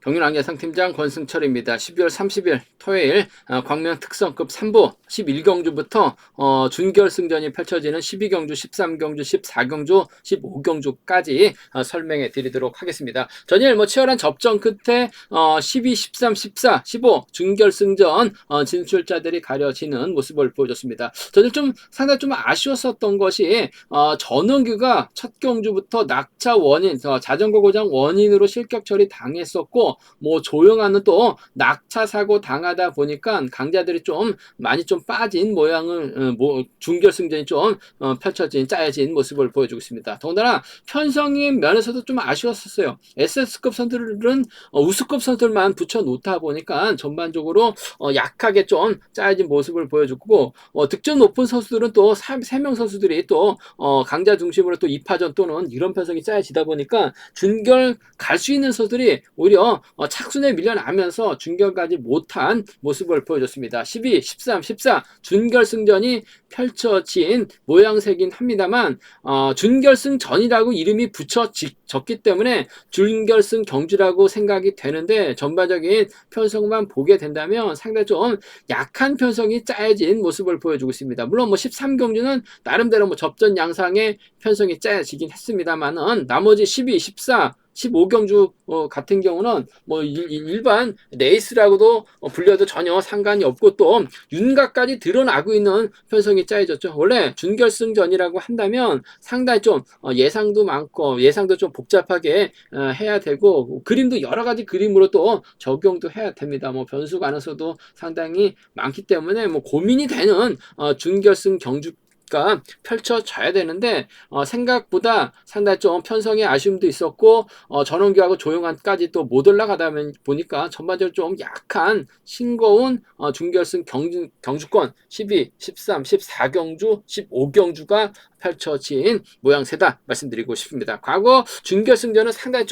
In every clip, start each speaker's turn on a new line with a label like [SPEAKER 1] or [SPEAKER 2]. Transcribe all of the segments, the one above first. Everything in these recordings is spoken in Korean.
[SPEAKER 1] 경륜 예상팀장 권승철입니다. 12월 30일 토요일 광명 특성급 3부 11경주부터 준결승전이 펼쳐지는 12경주, 13경주, 14경주, 15경주까지 설명해 드리도록 하겠습니다. 전일 치열한 접전 끝에 12, 13, 14, 15 준결승전 진출자들이 가려지는 모습을 보여줬습니다. 저는 상당히 아쉬웠었던 것이 전원규가 첫 경주부터 낙차 원인, 자전거 고장 원인으로 실격 처리 당했었고, 조영아는 또 낙차 사고 당하다 보니까 강자들이 많이 빠진 모양을, 준결승전이 짜여진 모습을 보여주고 있습니다. 더군다나 편성의 면에서도 아쉬웠었어요. SS급 선수들은 우수급 선수들만 붙여 놓다 보니까 전반적으로 약하게 짜여진 모습을 보여주고, 득점 높은 선수들은 또 3명 선수들이 또 강자 중심으로 또 2파전 또는 이런 편성이 짜여지다 보니까 준결 갈 수 있는 선수들이 오히려 착순에 밀려나면서 준결까지 못한 모습을 보여줬습니다. 12, 13, 14 준결승전이 펼쳐진 모양새긴 합니다만 준결승 전이라고 이름이 붙여졌기 때문에 준결승 경주라고 생각이 되는데, 전반적인 편성만 보게 된다면 상당히 약한 편성이 짜여진 모습을 보여주고 있습니다. 물론 13경주는 나름대로 접전 양상의 편성이 짜여지긴 했습니다만은 나머지 12, 14 15경주 같은 경우는 일반 레이스라고도 불려도 전혀 상관이 없고, 또 윤곽까지 드러나고 있는 편성이 짜여졌죠. 원래 준결승전이라고 한다면 상당히 예상도 많고 예상도 복잡하게 해야 되고, 그림도 여러 가지 그림으로 또 적용도 해야 됩니다. 변수 가능성도 상당히 많기 때문에 고민이 되는 준결승 경주 가 펼쳐져야 되는데, 생각보다 상당히 편성의 아쉬움도 있었고, 전원규하고 조용한까지 또 못 올라가다 보니까 전반적으로 약한 싱거운 준결승 경주권 12, 13, 14경주, 15경주가 펼쳐진 모양새다 말씀드리고 싶습니다. 과거 준결승전은 상당히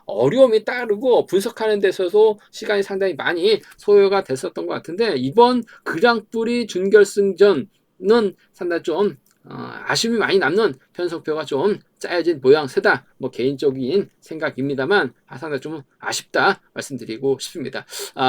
[SPEAKER 1] 어려움이 따르고 분석하는 데서도 시간이 상당히 많이 소요가 됐었던 것 같은데, 이번 그랑프리 준결승전 는 상당히 아쉬움이 많이 남는 편성표가 짜여진 모양새다. 개인적인 생각입니다만 상당히 아쉽다 말씀드리고 싶습니다.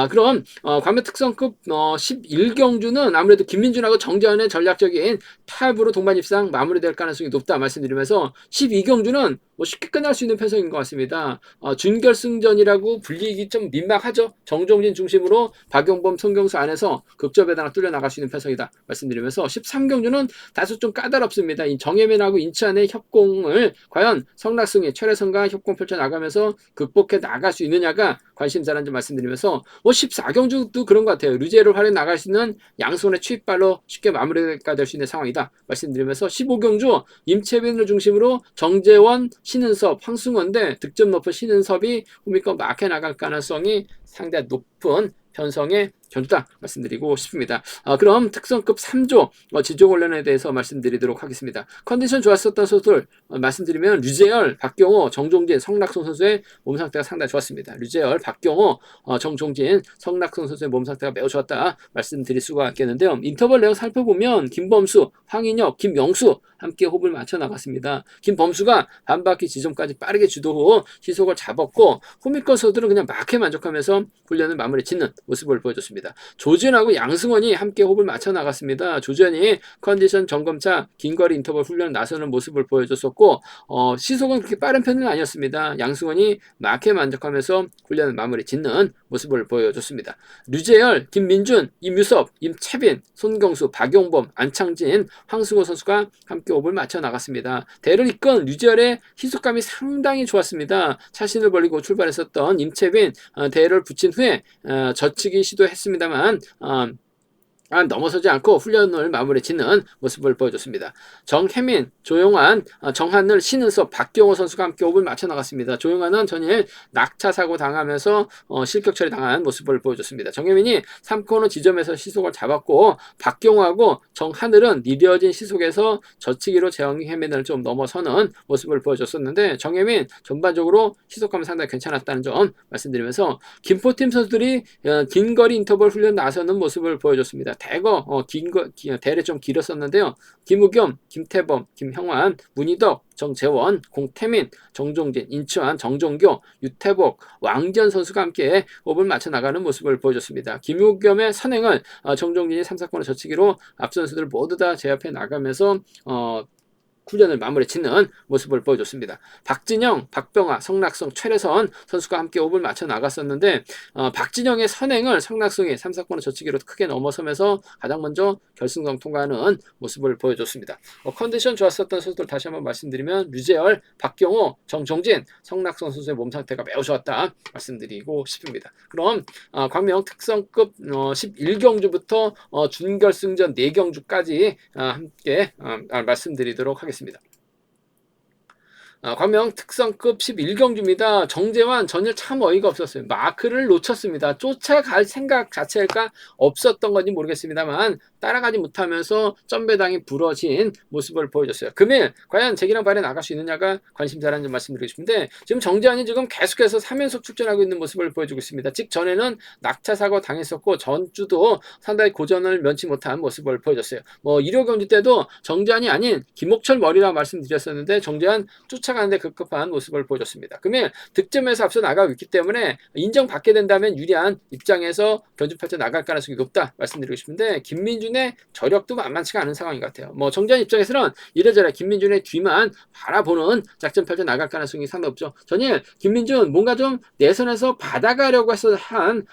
[SPEAKER 1] 그럼 광명 특성급 11경주는 아무래도 김민준하고 정재현의 전략적인 타협으로 동반 입상 마무리될 가능성이 높다 말씀드리면서, 12경주는 쉽게 끝날 수 있는 편성인 것 같습니다. 준결승전이라고 불리기 민망하죠. 정종진 중심으로 박용범, 송경수 안에서 극적에다가 뚫려 나갈 수 있는 편성이다 말씀드리면서, 13경주는 다소 까다롭습니다. 이 정혜민하고 인천의 협공을 과연 성낙승이 최래성과 협공 펼쳐 나가면서 극복해 나갈 수 있느냐가 관심사라는 점 말씀드리면서, 14경주도 그런 것 같아요. 류제를 활용해 나갈 수 있는 양손의 취입발로 쉽게 마무리가 될 수 있는 상황이다 말씀드리면서, 15경주 임채빈을 중심으로 정재원, 신은섭, 황승원대 득점 높은 신은섭이 후미권 막혀 나갈 가능성이 상당히 높은 편성의 경주다 말씀드리고 싶습니다. 그럼 특성급 3조 지조 훈련에 대해서 말씀드리도록 하겠습니다. 컨디션 좋았었던 선수들 말씀드리면, 류재열, 박경호, 정종진, 성낙승 선수의 몸 상태가 상당히 좋았습니다. 류재열, 박경호, 정종진, 성낙승 선수의 몸 상태가 매우 좋았다 말씀드릴 수가 있겠는데요. 인터벌 내용 살펴보면 김범수, 황인혁, 김명수 함께 호흡을 맞춰 나갔습니다. 김범수가 반바퀴 지점까지 빠르게 주도 후 시속을 잡았고, 후미권 선수들은 그냥 막해 만족하면서 훈련을 마무리 짓는 모습을 보여줬습니다. 조지현하고 양승원이 함께 호흡을 맞춰 나갔습니다. 조지현이 컨디션 점검차 긴거리 인터벌 훈련 나서는 모습을 보여줬었고, 시속은 그렇게 빠른 편은 아니었습니다. 양승원이 막해 만족하면서 훈련을 마무리 짓는 모습을 보여줬습니다. 류재열, 김민준, 임유섭, 임채빈, 손경수, 박용범, 안창진, 황승호 선수가 함께 호흡을 맞춰 나갔습니다. 대를 이끈 류재열의 시속감이 상당히 좋았습니다. 차신을 벌리고 출발했었던 임채빈 대를 붙인 후에 젖히기 시도했습니다만 넘어서지 않고 훈련을 마무리 짓는 모습을 보여줬습니다. 정혜민, 조용환, 정한을, 신은섭, 박경호 선수가 함께 호흡을 맞춰 나갔습니다. 조용환은 전일 낙차 사고 당하면서 실격 처리 당한 모습을 보여줬습니다. 정혜민이 3코너 지점에서 시속을 잡았고, 박경호하고 정하늘은 느려진 시속에서 젖히기로 정혜민을 넘어서는 모습을 보여줬었는데, 정혜민 전반적으로 시속감이 상당히 괜찮았다는 점 말씀드리면서, 김포팀 선수들이 긴 거리 인터벌 훈련 나서는 모습을 보여줬습니다. 대래 좀 길었었는데요. 김우겸, 김태범, 김형환, 문희덕, 정재원, 공태민, 정종진, 인추한, 정종교, 유태복, 왕지현 선수가 함께 호흡을 맞춰 나가는 모습을 보여줬습니다. 김우겸의 선행을 정종진이 3사건을 젖히기로 앞선 선수들 모두 다 제압해 나가면서 훈련을 마무리 짓는 모습을 보여줬습니다. 박진영, 박병아, 성낙성, 최래선 선수가 함께 호흡을 맞춰 나갔었는데 박진영의 선행을 성낙성이 3사건을 젖히기로 크게 넘어서면서 가장 먼저 결승전 통과하는 모습을 보여줬습니다. 컨디션 좋았었던 선수들 다시 한번 말씀드리면 류재열, 박경호, 정종진, 성낙성 선수의 몸 상태가 매우 좋았다 말씀드리고 싶습니다. 그럼 광명 특성급 11경주부터 준결승전 4경주까지 함께 말씀드리도록 하겠습니다. 광명 특성급 11경주입니다. 정재환 전일 참 어이가 없었어요. 마크를 놓쳤습니다. 쫓아갈 생각 자체가 없었던 건지 모르겠습니다만 따라가지 못하면서 점배당이 부러진 모습을 보여줬어요. 금일 과연 재기랑 발에 나갈 수 있느냐가 관심사라는 점 말씀드리고 싶은데 지금 정재환이 지금 계속해서 3연속 출전하고 있는 모습을 보여주고 있습니다. 직전에는 낙차사고 당했었고 전주도 상당히 고전을 면치 못한 모습을 보여줬어요. 1호 경주 때도 정재환이 아닌 김옥철 머리라고 말씀드렸었는데 정재환 쫓아가는데 급급한 모습을 보여줬습니다. 금일 득점에서 앞서 나가고 있기 때문에 인정받게 된다면 유리한 입장에서 견주 펼쳐 나갈 가능성이 높다 말씀드리고 싶은데 김민준의 저력도 만만치가 않은 상황인 것 같아요. 정재환 입장에서는 이래저래 김민준의 뒤만 바라보는 작전 펼쳐 나갈 가능성이 상당히 높죠. 전일 김민준 뭔가 좀 내선에서 받아가려고 해서 한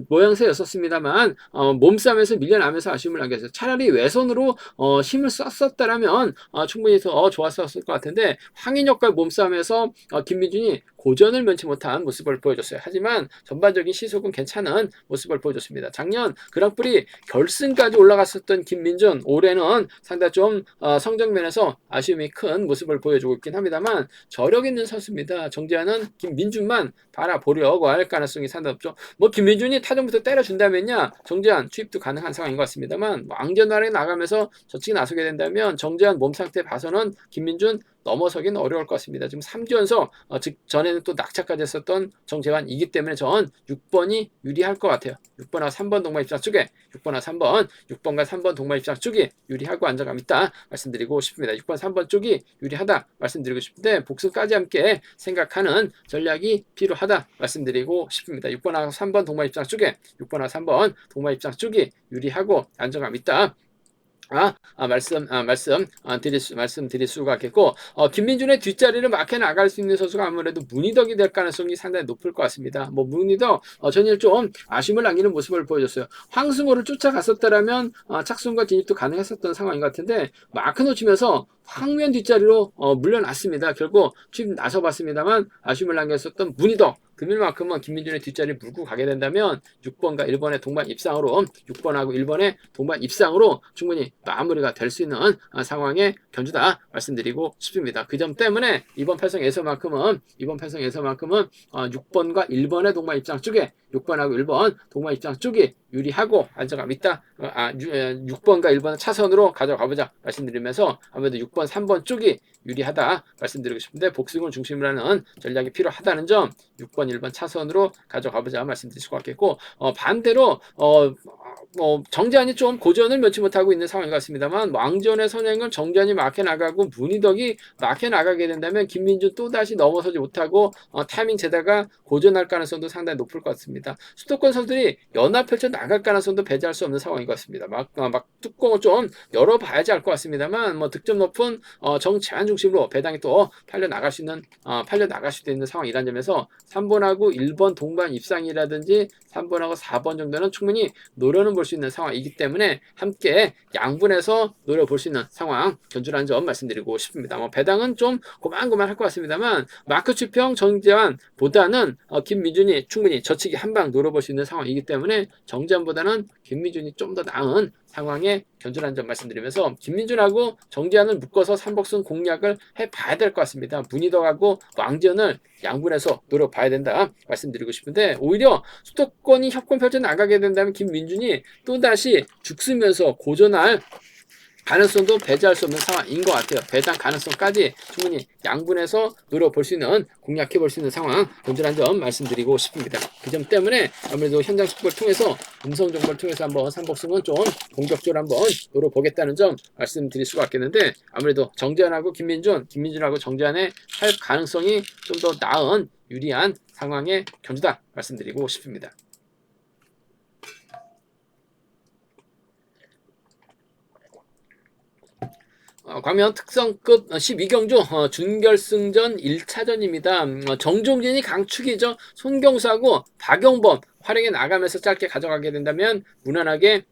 [SPEAKER 1] 모양새였었습니다만 몸싸움에서 밀려나면서 아쉬움을 남겼어요. 차라리 외선으로 힘을 썼었다라면 충분히 더 좋았었을 것 같은데 황인혁과 몸싸움에서 김민준이 고전을 면치 못한 모습을 보여줬어요. 하지만 전반적인 시속은 괜찮은 모습을 보여줬습니다. 작년 그랑프리 결승까지 올라갔었던 김민준 올해는 상당히 좀 성적면에서 아쉬움이 큰 모습을 보여주고 있긴 합니다만 저력 있는 선수입니다. 정재환은 김민준만 바라보려고 할 가능성이 상당히 높죠. 김민준이 타점부터 때려준다면야 정재환 투입도 가능한 상황인 것 같습니다만 왕전날에 나가면서 저치기 나서게 된다면 정재환 몸 상태 봐서는 김민준 넘어서기는 어려울 것 같습니다. 지금 3주 연속 즉 전에는 또 낙차까지 했었던 정재환이기 때문에 전 6번이 유리할 것 같아요. 6번하고 3번 동반 입장 쪽에 6번하고 3번 6번과 3번 동반 입장 쪽이 유리하고 안정감 있다 말씀드리고 싶습니다. 6번 3번 쪽이 유리하다 말씀드리고 싶은데 복수까지 함께 생각하는 전략이 필요하다 말씀드리고 싶습니다. 6번하고 3번 동반 입장 쪽에 6번하고 3번 동반 입장 쪽이 유리하고 안정감 있다. 말씀드릴 수가 있겠고, 김민준의 뒷자리를 막혀 나갈 수 있는 선수가 아무래도 문희덕이 될 가능성이 상당히 높을 것 같습니다. 문희덕, 전일 좀 아쉬움을 남기는 모습을 보여줬어요. 황승호를 쫓아갔었다라면, 착순과 진입도 가능했었던 상황인 것 같은데, 마크 놓치면서 황면 뒷자리로 물러났습니다. 결국 취임 나서봤습니다만 아쉬움을 남겼었던 문희덕 금일만큼은 김민준의 뒷자리를 물고 가게 된다면 6번과 1번의 동반 입상으로 6번하고 1번의 동반 입상으로 충분히 마무리가 될 수 있는 상황의 견주다 말씀드리고 싶습니다. 그 점 때문에 이번 편성에서만큼은 6번과 1번의 동반 입상 쪽에 6번하고 1번 동반 입상 쪽이 유리하고 안정감 있다. 6번과 1번은 차선으로 가져가보자 말씀드리면서 아무래도 6번, 3번 쪽이 유리하다 말씀드리고 싶은데 복승을 중심으로 하는 전략이 필요하다는 점 6번, 1번 차선으로 가져가보자 말씀드릴 수가 있겠고 반대로 정재환이 좀 고전을 면치 못하고 있는 상황인 것 같습니다만 왕전의 선행을 정재환이 막혀 나가고 문희덕이 막혀 나가게 된다면 김민준 또다시 넘어서지 못하고 타이밍 재다가 고전할 가능성도 상당히 높을 것 같습니다. 수도권 선수들이 연합 펼쳐 나갈 가능성도 배제할 수 없는 상황인 것 같습니다. 막 뚜껑을 좀 열어봐야지 알 것 같습니다만 득점 높은 정재환 중심으로 배당이 또 팔려 나갈 수 있는 상황이라는 점에서 3번하고 1번 동반 입상이라든지 3번하고 4번 정도는 충분히 노려는 볼 수 있는 상황이기 때문에 함께 양분해서 노려볼 수 있는 상황 견주라는 점 말씀드리고 싶습니다. 배당은 좀 고만고만 할 것 같습니다만 마크 추평 정재환보다는 김민준이 충분히 저치기 한 방 노려볼 수 있는 상황이기 때문에 정재환보다는 김민준이 좀 더 나은 상황에 견주라는 점 말씀드리면서 김민준하고 정재환을 묶어서 삼복승 공략을 해봐야 될 것 같습니다. 문희덕하고 왕전을 양분해서 노려봐야 된다 말씀드리고 싶은데 오히려 수도권이 협권 펼쳐 나가게 된다면 김민준이 또다시 죽쓰면서 고전할 가능성도 배제할 수 없는 상황인 것 같아요. 배당 가능성까지 충분히 양분해서 노려볼 수 있는, 공략해 볼 수 있는 상황, 건전한 점 말씀드리고 싶습니다. 그 점 때문에 아무래도 현장 속보를 통해서, 음성 정보를 통해서 한번 삼복승은 좀 공격적으로 한번 노려보겠다는 점 말씀드릴 수가 있겠는데, 아무래도 정재환하고 김민준하고 정재환의 할 가능성이 좀 더 나은 유리한 상황의 견주다 말씀드리고 싶습니다. 광명 특성급 12경주 준결승전 1차전입니다. 정종진이 강축이죠. 손경수하고 박용범 활용해 나가면서 짧게 가져가게 된다면 무난하게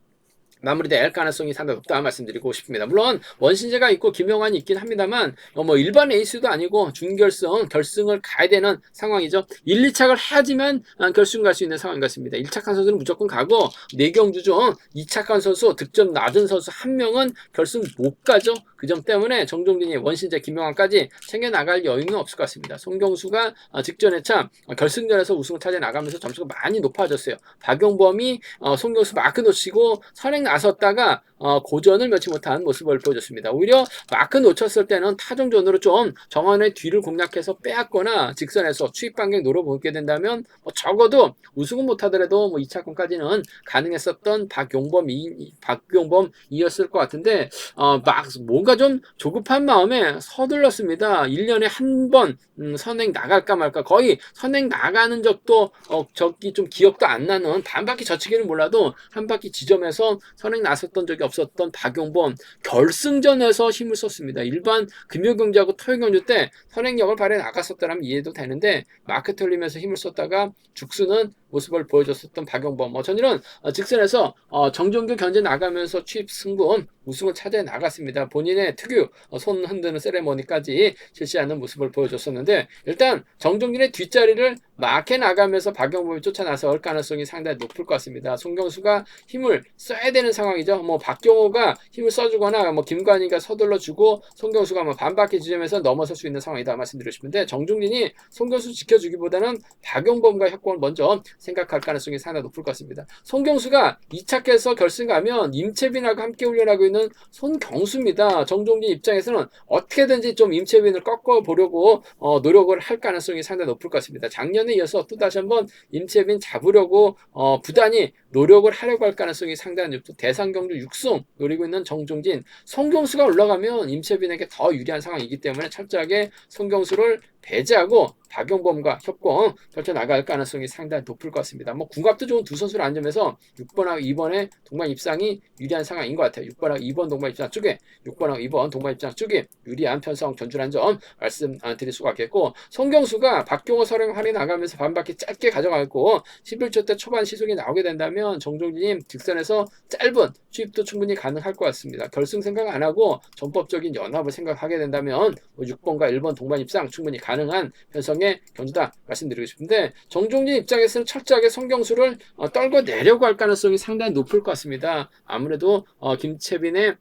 [SPEAKER 1] 마무리될 가능성이 상당히 높다 말씀드리고 싶습니다. 물론 원신재가 있고 김영환이 있긴 합니다만 뭐 일반 에이스도 아니고 준결승, 결승을 가야 되는 상황이죠. 1, 2착을 해야지만 결승 갈 수 있는 상황인 것 같습니다. 1착한 선수는 무조건 가고 4경주 중 2착한 선수, 득점 낮은 선수 1명은 결승 못 가죠. 그 점 때문에 정종진이 원신재, 김영환까지 챙겨나갈 여유는 없을 것 같습니다. 송경수가 직전에 참 결승전에서 우승을 차지해 나가면서 점수가 많이 높아졌어요. 박용범이 송경수 마크 놓치고 선행 나섰다가 고전을 면치 못한 모습을 보여줬습니다. 오히려 마크 놓쳤을 때는 타종전으로 좀 정원의 뒤를 공략해서 빼앗거나 직선에서 추입 반격 노려보게 된다면 적어도 우승은 못하더라도 2차권까지는 가능했었던 박용범이었을 것 같은데 막 뭔가 좀 조급한 마음에 서둘렀습니다. 1년에 한 번 선행 나갈까 말까, 거의 선행 나가는 적도 저기 좀 기억도 안 나는, 반바퀴 젖히기는 몰라도 한 바퀴 지점에서 선행 나섰던 적이 없었던 박용범, 결승전에서 힘을 썼습니다. 일반 금요경주하고 토요경주 때 선행력을 발휘해 나갔었다면 이해도 되는데 마크 틀리면서 힘을 썼다가 죽수는 모습을 보여줬었던 박용범, 전일은 직선에서 정종규 견제 나가면서 취입 승부 우승을 차지해 나갔습니다. 본인의 특유 손 흔드는 세레머니까지 실시하는 모습을 보여줬었는데, 일단 정종균의 뒷자리를 막해 나가면서 박용범이 쫓아나설 가능성이 상당히 높을 것 같습니다. 송경수가 힘을 써야 되는 상황이죠. 박경호가 힘을 써주거나 김관희가 서둘러주고 송경수가 반바퀴 지점에서 넘어설 수 있는 상황이다 말씀드리고 싶은데, 정종진이 송경수 지켜주기보다는 박용범과 협공을 먼저 생각할 가능성이 상당히 높을 것 같습니다. 송경수가 2차께서 결승 가면 임채빈하고 함께 훈련하고 있는 손경수입니다. 정종진 입장에서는 어떻게든지 좀 임채빈을 꺾어보려고 노력을 할 가능성이 상당히 높을 것 같습니다. 작년에 이어서 또다시 한번 임채빈 잡으려고 부단히 노력을 하려고 할 가능성이 상당히 높고, 대상경주 6승 노리고 있는 정종진, 송경수가 올라가면 임채빈에게 더 유리한 상황이기 때문에 철저하게 송경수를 배제하고 박용범과 협공 펼쳐나갈 가능성이 상당히 높을 것 같습니다. 궁합도 좋은 두 선수를 한 점에서 6번하고 2번의 동반 입상이 유리한 상황인 것 같아요. 6번하고 2번 동반 입상 쪽에, 6번하고 2번 동반 입상 쪽에 유리한 편성 견주란 점 말씀드릴 수가 있겠고, 송경수가 박경호 서령 할인 나가면서 반바퀴 짧게 가져가고 11초 때 초반 시속이 나오게 된다면 정종진님 직선에서 짧은 추입도 충분히 가능할 것 같습니다. 결승 생각 안 하고 전법적인 연합을 생각하게 된다면 6번과 1번 동반 입상 충분히 가능한 편성의 견주다 말씀드리고 싶은데, 정종진 입장에서는 철저하게 송경수를 떨궈 내려고 할 가능성이 상당히 높을 것 같습니다. 아무래도 김채빈의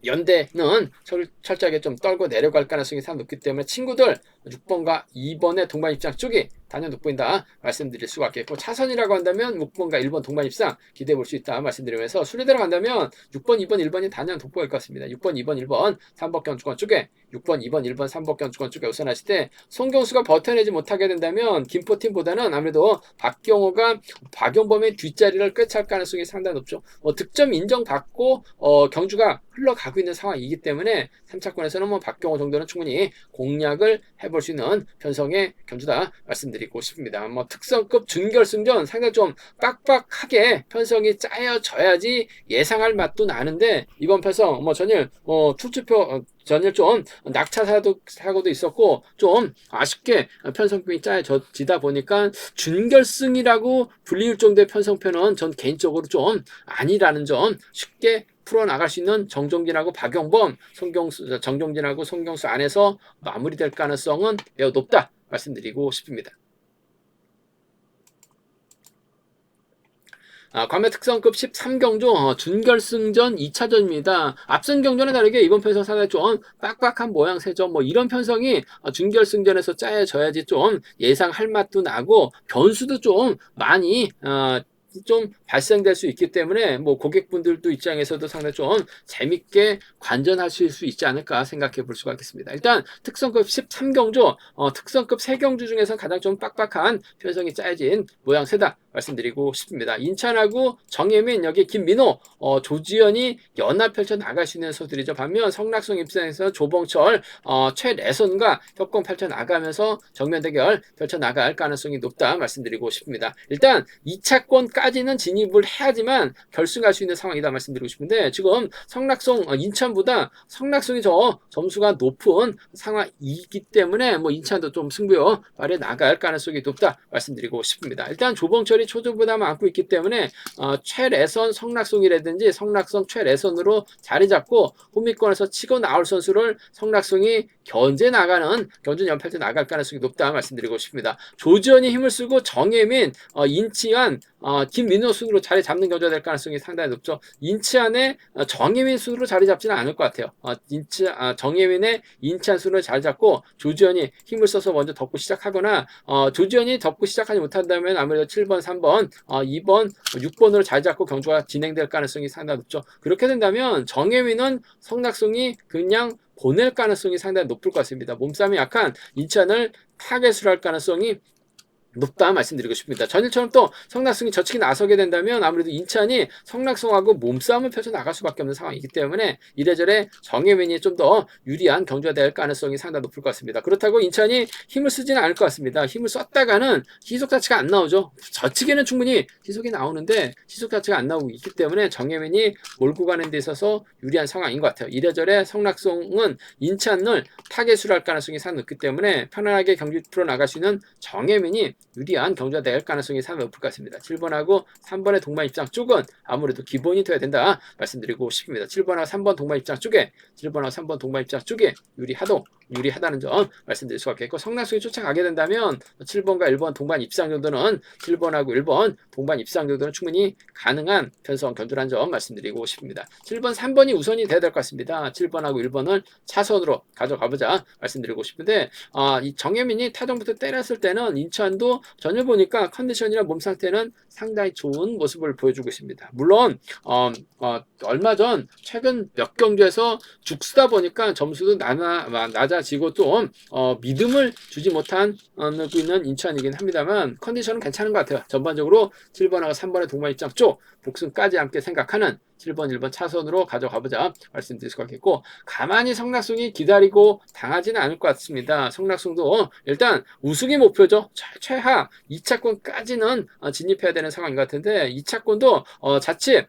[SPEAKER 1] 연대는 철저하게 좀 떨고 내려갈 가능성이 상당히 높기 때문에 친구들 6번과 2번의 동반 입장 쪽이 단연 돋보인다 말씀드릴 수가 있겠고, 차선이라고 한다면 6번과 1번 동반 입상 기대해 볼 수 있다 말씀드리면서, 순위대로 간다면 6번, 2번, 1번이 단연 돋보일 것 같습니다. 6번, 2번, 1번 3법견 주권 쪽에, 6번, 2번, 1번 3법견 주권 쪽에 우선하실 때, 송경수가 버텨내지 못하게 된다면 김포팀보다는 아무래도 박경호가 박용범의 뒷자리를 꿰찰 가능성이 상당히 높죠. 득점 인정받고 경주가 흘러가고 있는 상황이기 때문에 3차권에서는 박경호 정도는 충분히 공략을 해볼 수 있는 편성의 견주다 말씀드리고 싶습니다. 특성급 준결승전 상당히 좀 빡빡하게 편성이 짜여져야지 예상할 맛도 나는데, 이번 편성 전일 투투표 전일 좀 낙차 사고도 있었고 좀 아쉽게 편성편이 짜여지다 보니까 준결승이라고 불릴 정도의 편성편은 전 개인적으로 좀 아니라는 점, 쉽게 풀어나갈 수 있는 정종진하고 박용범, 정종진하고 송경수 안에서 마무리될 가능성은 매우 높다 말씀드리고 싶습니다. 광명 특성급 13경주 준결승전 2차전입니다. 앞선 경주와는 다르게 이번 편성 상당히 좀 빡빡한 모양새죠. 이런 편성이 준결승전에서 짜여져야지 좀 예상할 맛도 나고 변수도 좀 많이 좀 발생될 수 있기 때문에 뭐 고객분들도 입장에서도 상당히 좀 재밌게 관전하실 수 있지 않을까 생각해 볼 수가 있겠습니다. 일단 특성급 13경주, 특성급 3경주 중에서 가장 좀 빡빡한 편성이 짜여진 모양새다 말씀드리고 싶습니다. 인찬하고 정혜민, 여기 김민호, 조지현이 연합 펼쳐 나갈 수 있는 선수들이죠. 반면 성낙송 입장에서 조봉철, 최래선과 협공 펼쳐 나가면서 정면 대결 펼쳐 나갈 가능성이 높다 말씀드리고 싶습니다. 일단 2차권까지는 진입을 해야지만 결승 갈 수 있는 상황이다 말씀드리고 싶은데, 지금 성낙송, 인천보다 성낙송이 저 점수가 높은 상황이기 때문에 뭐 인천도 좀 승부요 발에 나갈 가능성이 높다 말씀드리고 싶습니다. 일단 조봉철이 초중부담을 안고 있기 때문에 최래선 성낙송이라든지 성낙송 최래선으로 자리 잡고 홈미권에서 치고 나올 선수를 성낙송이 견제 나가는 견준 연패에 나갈 가능성이 높다 말씀드리고 싶습니다. 조지현이 힘을 쓰고 정혜민, 인치안, 김민호 순으로 자리 잡는 견제가 될 가능성이 상당히 높죠. 인치안에 정혜민 순으로 자리 잡지는 않을 것 같아요. 정혜민의 인치안 순으로 자리 잡고 조지현이 힘을 써서 먼저 덮고 시작하거나, 조지현이 덮고 시작하지 못한다면 아무래도 7번, 3번, 2번, 6번으로 자리 잡고 경주가 진행될 가능성이 상당히 높죠. 그렇게 된다면 정혜민은 성낙송이 그냥 보낼 가능성이 상당히 높을 것 같습니다. 몸싸움이 약한 인천을 타겟으로 할 가능성이 높다 말씀드리고 싶습니다. 전일처럼 또 성낙송이 저측에 나서게 된다면 아무래도 인천이 성낙송하고 몸싸움을 펼쳐 나갈 수밖에 없는 상황이기 때문에 이래저래 정혜민이 좀 더 유리한 경주가 될 가능성이 상당히 높을 것 같습니다. 그렇다고 인천이 힘을 쓰지는 않을 것 같습니다. 힘을 썼다가는 시속 자체가 안 나오죠. 저측에는 충분히 시속이 나오는데 시속 자체가 안 나오고 있기 때문에 정혜민이 몰고 가는 데 있어서 유리한 상황인 것 같아요. 이래저래 성낙송은 인천을 타겟으로 할 가능성이 상당히 높기 때문에 편안하게 경기 풀어 나갈 수 있는 정혜민이 유리한 경주가 될 가능성이 상당히 높을 것 같습니다. 7번하고 3번의 동반 입장 쪽은 아무래도 기본이 돼야 된다 말씀드리고 싶습니다. 7번하고 3번 동반 입장 쪽에 7번하고 3번 동반 입장 쪽에 유리하다는 점 말씀드릴 수가 있겠고, 성낙송이 쫓아가게 된다면 7번과 1번 동반 입상 정도는 7번하고 1번 동반 입상 정도는 충분히 가능한 편성 견주라는 점 말씀드리고 싶습니다. 7번, 3번이 우선이 돼야 될 것 같습니다. 7번하고 1번을 차선으로 가져가보자 말씀드리고 싶은데, 이 정혜민이 타정부터 때렸을 때는 인천도 전혀 보니까 컨디션이나 몸 상태는 상당히 좋은 모습을 보여주고 있습니다. 물론 얼마 전 최근 몇 경기에서 죽쓰다 보니까 점수도 낮아지고 또 믿음을 주지 못하고 있는 인천이긴 합니다만 컨디션은 괜찮은 것 같아요. 전반적으로 7번하고 3번의 동반 입장 쪽 복승까지 함께 생각하는 7번, 1번 차선으로 가져가보자 말씀드릴 수가 있겠고, 가만히 성낙송이 기다리고 당하지는 않을 것 같습니다. 성낙송도 일단 우승이 목표죠. 최하 2차권까지는 진입해야 되는 상황인 것 같은데, 2차권도 자칫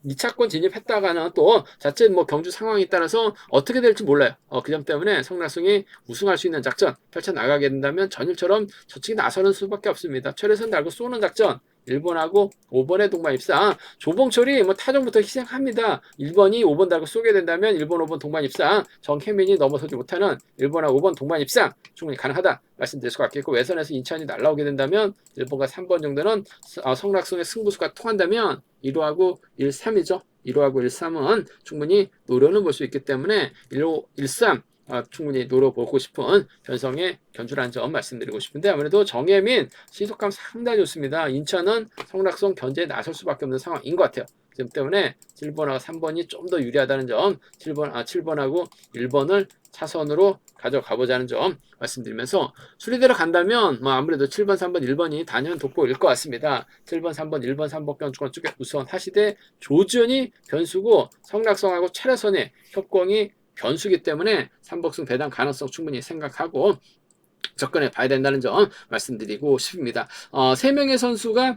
[SPEAKER 1] 2차권 진입했다가는 또 자칫 뭐 경주 상황에 따라서 어떻게 될지 몰라요. 그 점 때문에 성낙송이 우승할 수 있는 작전 펼쳐 나가게 된다면 전일처럼 저측에 나서는 수밖에 없습니다. 철에선 달고 쏘는 작전, 1번하고 5번의 동반 입상, 조봉철이 뭐 타정부터 희생합니다. 1번이 5번 달고 쏘게 된다면 1번, 5번 동반 입상, 정혜민이 넘어서지 못하는 1번하고 5번 동반 입상 충분히 가능하다 말씀드릴 수가 있겠고, 외선에서 인천이 날라오게 된다면 1번과 3번 정도는 성낙송의 승부수가 통한다면 1호하고 1, 3이죠. 1호하고 1, 3은 충분히 노려는 볼 수 있기 때문에 1호, 1, 3 충분히 노려보고 싶은 변성의 견주라는 점 말씀드리고 싶은데, 아무래도 정혜민 시속감 상당히 좋습니다. 인천은 성낙송 견제에 나설 수밖에 없는 상황인 것 같아요. 그 때문에 7번하고 3번이 좀 더 유리하다는 점, 7번하고 1번을 차선으로 가져가보자는 점 말씀드리면서, 순위대로 간다면 뭐 아무래도 7번, 3번, 1번이 단연 돋보일 것 같습니다. 7번, 3번, 1번, 3번 변수권 쪽에 우선 하시되, 조지현이 변수고 성낙송하고 차례선의 협공이 변수기 때문에 3복승 배당 가능성 충분히 생각하고 접근해 봐야 된다는 점 말씀드리고 싶습니다. 3명의 선수가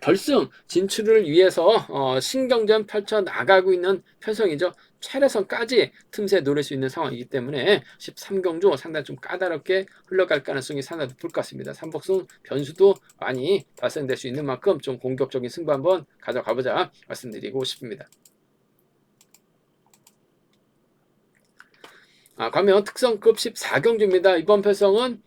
[SPEAKER 1] 결승 진출을 위해서 신경전 펼쳐 나가고 있는 편성이죠. 최래선까지 틈새 노릴 수 있는 상황이기 때문에 13경주 상당히 좀 까다롭게 흘러갈 가능성이 상당히 높을 것 같습니다. 3복승 변수도 많이 발생될 수 있는 만큼 좀 공격적인 승부 한번 가져가보자 말씀드리고 싶습니다. 과면 특성급 14경주입니다. 이번 편성은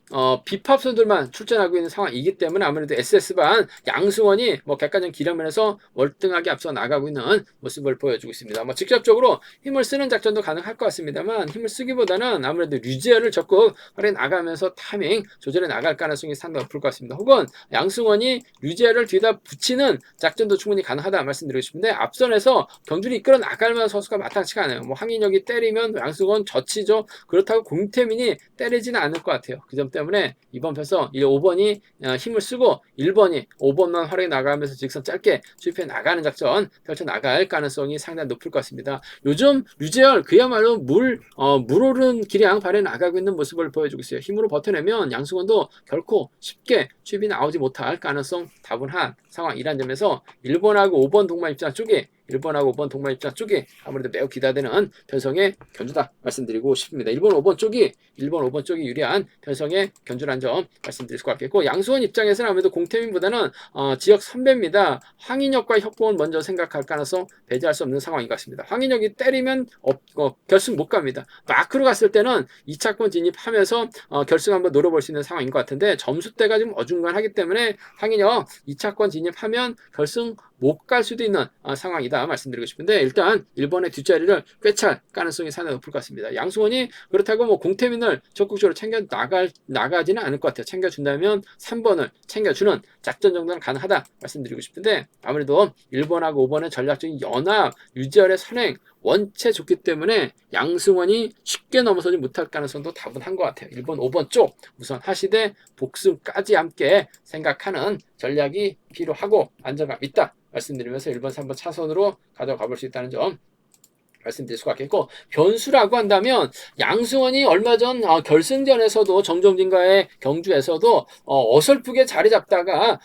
[SPEAKER 1] 비팝 선수들만 출전하고 있는 상황이기 때문에 아무래도 SS반 양승원이 뭐 객관적 기량면에서 월등하게 앞서 나가고 있는 모습을 보여주고 있습니다. 뭐 직접적으로 힘을 쓰는 작전도 가능할 것 같습니다만 힘을 쓰기보다는 아무래도 류지열을 적극 활용해 나가면서 타이밍 조절해 나갈 가능성이 상당히 높을 것 같습니다. 혹은 양승원이 류지열을 뒤에다 붙이는 작전도 충분히 가능하다 말씀드리고 싶은데 앞선에서 경주를 이끌어 나갈 만한 선수가 마땅치가 않아요. 뭐 황인혁이 때리면 양승원 젖히죠. 그렇다고 공태민이 때리지는 않을 것 같아요. 그 점 때문에 이번 편에서 5번이 힘을 쓰고 1번이 5번만 활용해 나가면서 직선 짧게 수입해 나가는 작전 펼쳐 나갈 가능성이 상당히 높을 것 같습니다. 요즘 류재열 그야말로 물 오른 기량 발휘해 나가고 있는 모습을 보여주고 있어요. 힘으로 버텨내면 양승원도 결코 쉽게 수입이 나오지 못할 가능성 다분한 상황이란 점에서 1번하고 5번 동반 입장 쪽에 1번하고 5번 동반 입장 쪽이 아무래도 매우 기대되는 편성의 견주다 말씀드리고 싶습니다. 1번, 5번 쪽이 유리한 편성의 견주란 점 말씀드릴 수가 있겠고 양수원 입장에서는 아무래도 공태민보다는 지역 선배입니다. 황인혁과 협공은 먼저 생각할 가능성 배제할 수 없는 상황인 것 같습니다. 황인혁이 때리면 결승 못 갑니다. 마크로 갔을 때는 2차권 진입하면서 결승 한번 노려볼 수 있는 상황인 것 같은데 점수대가 좀 어중간하기 때문에 황인혁 2차권 진입하면 결승 못 갈 수도 있는 상황이다 말씀드리고 싶은데 일단 1번의 뒷자리를 꿰찰 가능성이 상당히 높을 것 같습니다. 양승원이 그렇다고 뭐 공태민을 적극적으로 챙겨 나가지는 않을 것 같아요. 챙겨준다면 3번을 챙겨주는 작전 정도는 가능하다 말씀드리고 싶은데 아무래도 1번하고 5번의 전략적인 연합 유지열의 선행 원체 좋기 때문에 양승원이 쉽게 넘어서지 못할 가능성도 다분한 것 같아요. 1번, 5번 쪽 우선 하시되 복승까지 함께 생각하는 전략이 필요하고 안정감 있다 말씀드리면서 1번, 3번 차선으로 가져가 볼 수 있다는 점 말씀드릴 수가 있겠고 변수라고 한다면 양승원이 얼마 전 결승전에서도 정종진과의 경주에서도 어설프게 자리 잡다가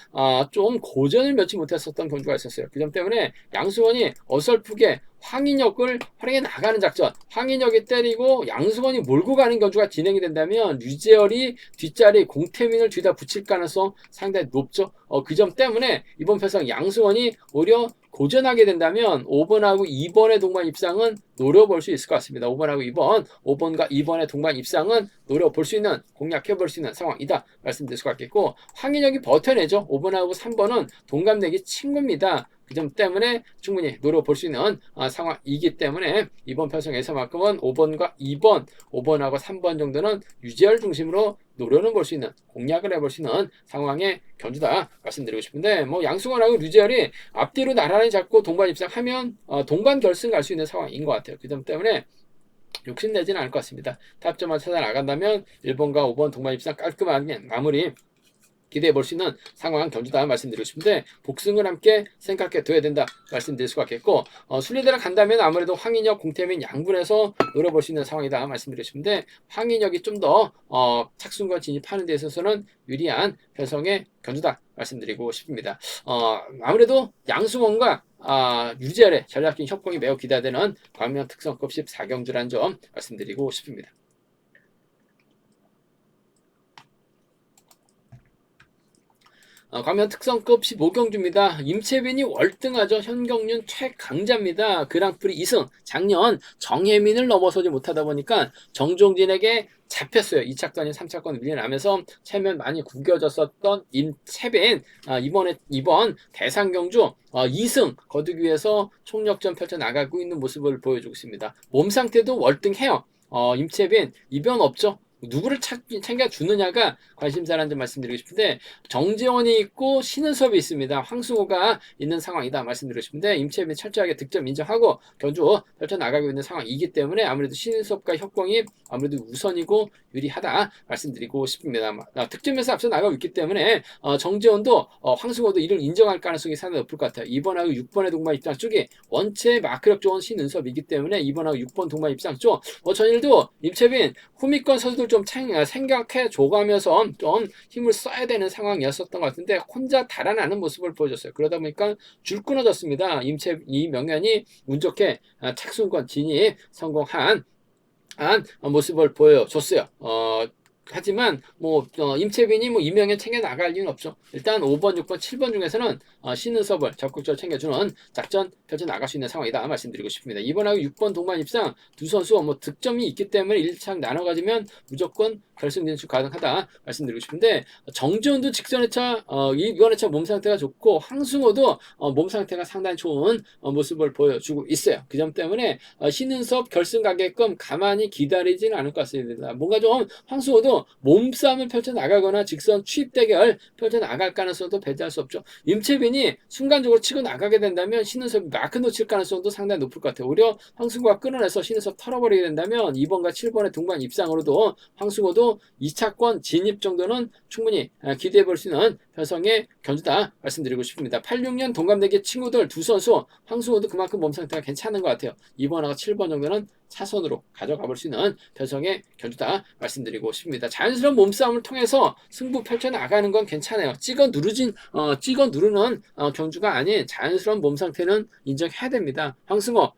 [SPEAKER 1] 좀 고전을 면치 못했었던 경주가 있었어요. 그 점 때문에 양승원이 어설프게 황인혁을 활용해 나가는 작전 황인혁이 때리고 양승원이 몰고 가는 경주가 진행이 된다면 류재열이 뒷자리 공태민을 뒤다 붙일 가능성 상당히 높죠. 그 점 때문에 이번 편성 양승원이 오히려 고전하게 된다면 5번하고 2번의 동반 입상은 노려볼 수 있을 것 같습니다. 5번하고 2번, 5번과 2번의 동반 입상은 노려볼 수 있는, 공략해볼 수 있는 상황이다 말씀드릴 수가 있겠고 황인혁이 버텨내죠. 5번하고 3번은 동갑내기 친구입니다. 그 점 때문에 충분히 노려볼 수 있는 상황이기 때문에 이번 편성에서만큼은 5번과 2번, 5번하고 3번 정도는 유지열 중심으로 노려는 볼 수 있는 공략을 해볼 수 있는 상황의 견주다 말씀드리고 싶은데 뭐 양승원하고 류재열이 앞뒤로 나란히 잡고 동반 입상하면 동반 결승 갈 수 있는 상황인 것 같아요. 그 점 때문에 욕심내지는 않을 것 같습니다. 타점만 찾아 나간다면 1번과 5번 동반 입상 깔끔하게 마무리 기대해 볼 수 있는 상황 견주다 말씀드리고 싶은데 복승을 함께 생각해 둬야 된다 말씀드릴 수가 있겠고 순리대로 간다면 아무래도 황인혁, 공태민 양분에서 노려볼 수 있는 상황이다 말씀드리고 싶은데 황인혁이 좀 더 착순과 진입하는 데 있어서는 유리한 편성의 견주다 말씀드리고 싶습니다. 아무래도 양승원과 유지열의 전략적인 협공이 매우 기대되는 광명 특성급 14경주라는 점 말씀드리고 싶습니다. 광명 특성급 15경주입니다. 임채빈이 월등하죠. 현경륜 최강자입니다. 그랑프리 2승. 작년 정혜민을 넘어서지 못하다 보니까 정종진에게 잡혔어요. 2차권이 3차권 밀려나면서 체면 많이 구겨졌었던 임채빈 이번 대상경주 2승 거두기 위해서 총력전 펼쳐 나가고 있는 모습을 보여주고 있습니다. 몸 상태도 월등해요. 임채빈 이변 없죠. 누구를 챙겨주느냐가 관심사라는 점 말씀드리고 싶은데 정재원이 있고 신은섭이 있습니다. 황승호가 있는 상황이다 말씀드리고 싶은데 임채빈이 철저하게 득점 인정하고 견주 펼쳐나가고 있는 상황이기 때문에 아무래도 신은섭과 협공이 아무래도 우선이고 유리하다 말씀드리고 싶습니다. 득점에서 앞서 나가고 있기 때문에 정재원도 황승호도 이를 인정할 가능성이 상당히 높을 것 같아요. 2번하고 6번의 동반 입상 쪽이 원체 마크력 좋은 신은섭이기 때문에 2번하고 6번 동반 입상 쪽 전일도 임채빈 후미권 선수들 좀 생각해 줘가면서 좀 힘을 써야 되는 상황이었었던 것 같은데 혼자 달아나는 모습을 보여줬어요. 그러다 보니까 줄 끊어졌습니다. 이명현이 운 좋게 착순권 진입 성공한 모습을 보여줬어요. 하지만 뭐 임채빈이 뭐 이명현 챙겨 나갈 이유는 없죠. 일단 5번, 6번, 7번 중에서는 신은섭을 적극적으로 챙겨주는 작전 펼쳐 나갈 수 있는 상황이다 말씀드리고 싶습니다. 이번하고 6번 동반 입상 두 선수 뭐 득점이 있기 때문에 1차적 나눠 가지면 무조건 결승 진출 가능하다 말씀드리고 싶은데 정지훈도 직전 회차 이번 회차 몸 상태가 좋고 황승호도 몸 상태가 상당히 좋은 모습을 보여주고 있어요. 그 점 때문에 신은섭 결승 가게끔 가만히 기다리지는 않을 것 같습니다. 뭔가 좀 황승호도 몸싸움을 펼쳐나가거나 직선 추입 대결 펼쳐나갈 가능성도 배제할 수 없죠. 임채빈이 순간적으로 치고 나가게 된다면 신은섭이 마크 놓칠 가능성도 상당히 높을 것 같아요. 오히려 황승호가 끊어내서 신은섭 털어버리게 된다면 2번과 7번의 동반 입상으로도 황승호도 2차권 진입 정도는 충분히 기대해 볼 수 있는 편성의 견주다 말씀드리고 싶습니다. 86년 동갑내기 친구들 두 선수 황승호도 그만큼 몸 상태가 괜찮은 것 같아요. 2번하고 7번 정도는 차선으로 가져가 볼 수 있는 편성의 견주다 말씀드리고 싶습니다. 자연스러운 몸싸움을 통해서 승부 펼쳐나가는 건 괜찮아요. 찍어 누르는 경주가 아닌 자연스러운 몸 상태는 인정해야 됩니다. 황승호,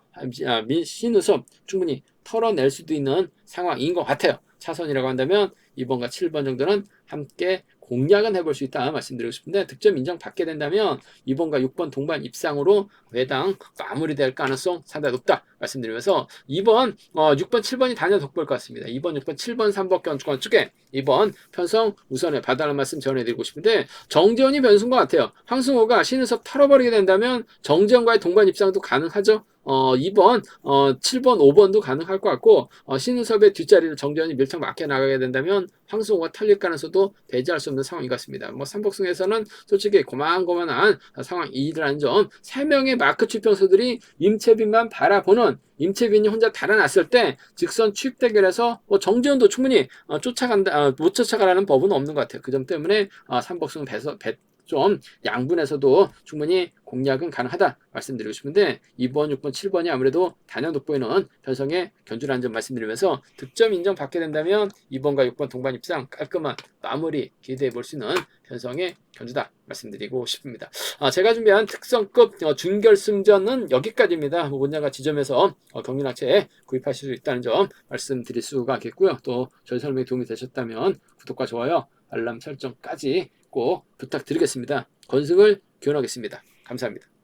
[SPEAKER 1] 신우섭 충분히 털어낼 수도 있는 상황인 것 같아요. 차선이라고 한다면 2번과 7번 정도는 함께 공략은 해볼 수 있다 말씀드리고 싶은데 득점 인정받게 된다면 2번과 6번 동반 입상으로 외당 마무리될 가능성 상당히 높다 말씀드리면서 2번, 6번, 7번이 단연 돋보일 것 같습니다. 2번, 6번, 7번, 3번 견주권 쪽에 2번 편성 우선에 봐달라는 말씀 전해드리고 싶은데 정재훈이 변수인 것 같아요. 황승호가 신은섭 털어버리게 된다면 정재훈과의 동반 입상도 가능하죠. 2번, 7번, 5번도 가능할 것 같고 신은섭의 뒷자리를 정재훈이 밀착 맡겨 나가게 된다면 황승호가 털릴 가능성도 배제할 수 없는 상황인 것 같습니다. 뭐 삼복승에서는 솔직히 고만고만한 상황이라는 점 3명의 마크 추평수들이 임채빈만 바라보는 임채빈이 혼자 달아났을 때 직선 추입 대결에서 뭐 정재훈도 충분히 못 쫓아가라는 법은 없는 것 같아요. 그 점 때문에 삼복승 좀 양분에서도 충분히 공략은 가능하다 말씀드리고 싶은데 2번, 6번, 7번이 아무래도 단연 돋보이는 편성의 견주라는 점 말씀드리면서 득점 인정받게 된다면 2번과 6번 동반 입상 깔끔한 마무리 기대해 볼 수 있는 편성의 견주다 말씀드리고 싶습니다. 제가 준비한 특성급 준결승전은 여기까지입니다. 원자가 지점에서 경륜학체 구입하실 수 있다는 점 말씀드릴 수가 있겠고요. 또 저희 설명이 도움이 되셨다면 구독과 좋아요, 알람 설정까지 꼭 부탁드리겠습니다. 건승을 기원하겠습니다. 감사합니다.